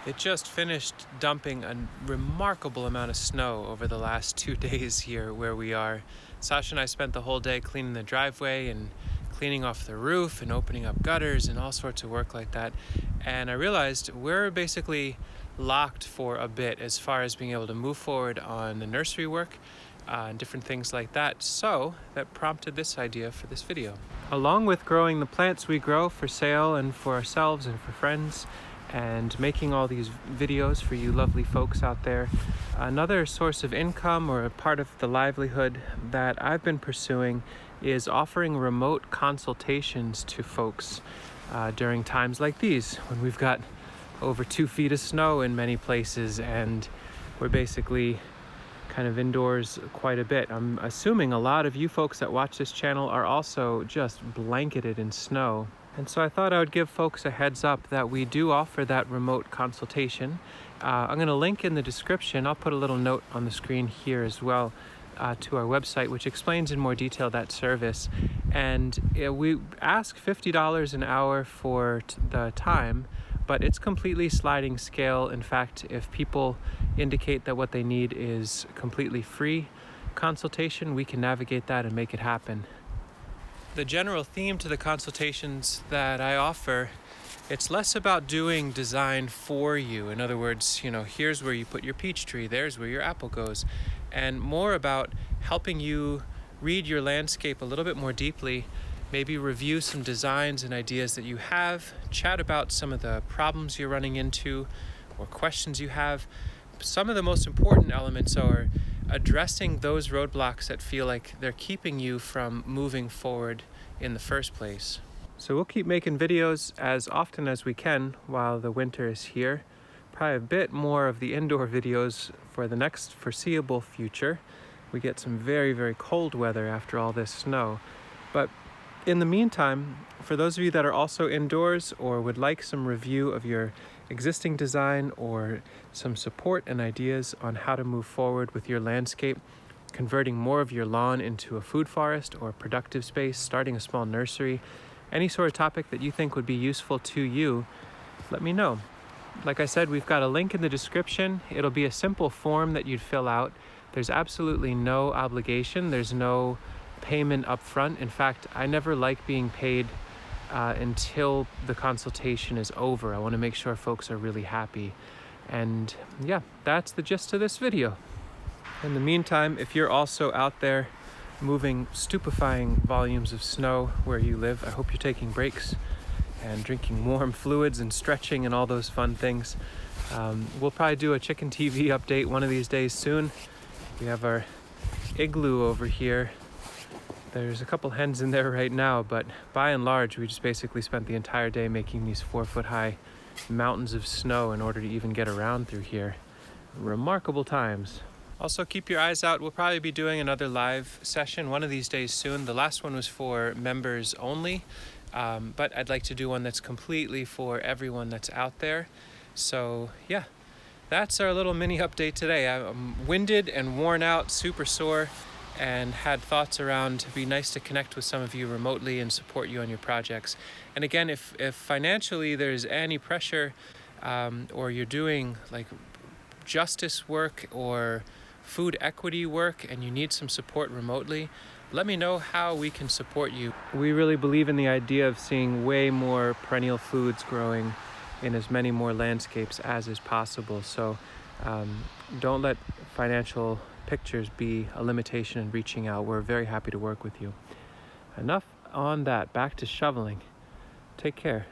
It just finished dumping a remarkable amount of snow over the last 2 days here where we are. Sasha and I spent the whole day cleaning the driveway and cleaning off the roof and opening up gutters and all sorts of work like that. And I realized we're basically locked for a bit as far as being able to move forward on the nursery work and different things like that. So that prompted this idea for this video. Along with growing the plants we grow for sale and for ourselves and for friends, and making all these videos for you lovely folks out there, another source of income or a part of the livelihood that I've been pursuing is offering remote consultations to folks during times like these when we've got over 2 feet of snow in many places and we're basically kind of indoors quite a bit. I'm assuming a lot of you folks that watch this channel are also just blanketed in snow. And so I thought I would give folks a heads up that we do offer that remote consultation. I'm going to link in the description. I'll put a little note on the screen here as well to our website, which explains in more detail that service. And we ask $50 an hour for the time, but it's completely sliding scale. In fact, if people indicate that what they need is completely free consultation, we can navigate that and make it happen. The general theme to the consultations that I offer, it's less about doing design for you. In other words, here's where you put your peach tree, there's where your apple goes, and more about helping you read your landscape a little bit more deeply, maybe review some designs and ideas that you have, chat about some of the problems you're running into or questions you have. Some of the most important elements are addressing those roadblocks that feel like they're keeping you from moving forward in the first place. So we'll keep making videos as often as we can while the winter is here. Probably a bit more of the indoor videos for the next foreseeable future. We get some very, very cold weather after all this snow. But in the meantime, for those of you that are also indoors or would like some review of your existing design or some support and ideas on how to move forward with your landscape, converting more of your lawn into a food forest or productive space, starting a small nursery, any sort of topic that you think would be useful to you, let me know. Like I said, we've got a link in the description. It'll be a simple form that you'd fill out. There's absolutely no obligation. There's no payment up front. In fact, I never like being paid until the consultation is over. I want to make sure folks are really happy. And yeah, that's the gist of this video. In the meantime, if you're also out there moving stupefying volumes of snow where you live, I hope you're taking breaks and drinking warm fluids and stretching and all those fun things. We'll probably do a chicken TV update one of these days soon. We have our igloo over here. There's a couple hens in there right now, but by and large, we just basically spent the entire day making these 4-foot-high mountains of snow in order to even get around through here. Remarkable times. Also, keep your eyes out. We'll probably be doing another live session one of these days soon. The last one was for members only, but I'd like to do one that's completely for everyone that's out there. So yeah, that's our little mini update today. I'm winded and worn out, super sore, and had thoughts around it'd be nice to connect with some of you remotely and support you on your projects. And again, if financially there's any pressure or you're doing like justice work or food equity work and you need some support remotely, let me know how we can support you. We really believe in the idea of seeing way more perennial foods growing in as many more landscapes as is possible. So don't let financial pictures be a limitation in reaching out. We're very happy to work with you. Enough on that. Back to shoveling. Take care.